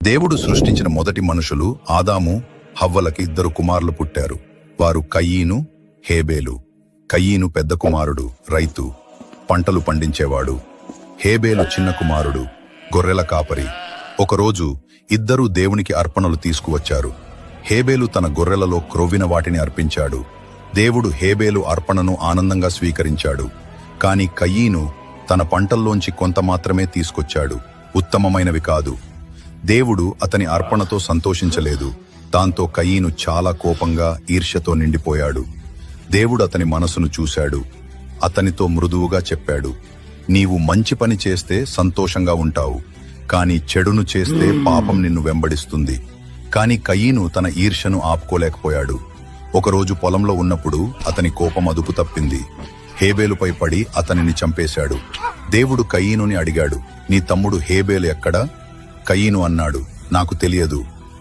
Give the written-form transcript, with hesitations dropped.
దేవుడు సృష్టించిన మొదటి మనుషులు ఆదాము హవ్వలకి 2 కుమారులు పుట్టారు. వారు కయీను, హేబేలు. కయీను పెద్ద కుమారుడు, రైతు, పంటలు పండించేవాడు. హేబేలు చిన్న కుమారుడు, గొర్రెల కాపరి. ఒకరోజు ఇద్దరూ దేవునికి అర్పణలు తీసుకువచ్చారు. హేబేలు తన గొర్రెలలో క్రొవ్విన వాటిని అర్పించాడు. దేవుడు హేబేలు అర్పణను ఆనందంగా స్వీకరించాడు. కాని కయీను తన పంటల్లోంచి కొంత మాత్రమే తీసుకొచ్చాడు, ఉత్తమమైనవి కాదు. దేవుడు అతని అర్పణతో సంతోషించలేదు. దాంతో కయీను చాలా కోపంగా ఈర్ష్యతో నిండిపోయాడు. దేవుడు అతని మనసును చూశాడు. అతనితో మృదువుగా చెప్పాడు, నీవు మంచి పని చేస్తే సంతోషంగా ఉంటావు, కాని చెడును చేస్తే పాపం నిన్ను వెంబడిస్తుంది. కాని కయీను తన ఈర్ష్యను ఆపుకోలేకపోయాడు. ఒకరోజు పొలంలో ఉన్నప్పుడు అతని కోపం అదుపు తప్పింది. హేబేలుపై పడి అతనిని చంపేశాడు. దేవుడు కయీనుని అడిగాడు, నీ తమ్ముడు హేబేలు ఎక్కడా? కయీను అన్నాడు, నాకు తెలియదు.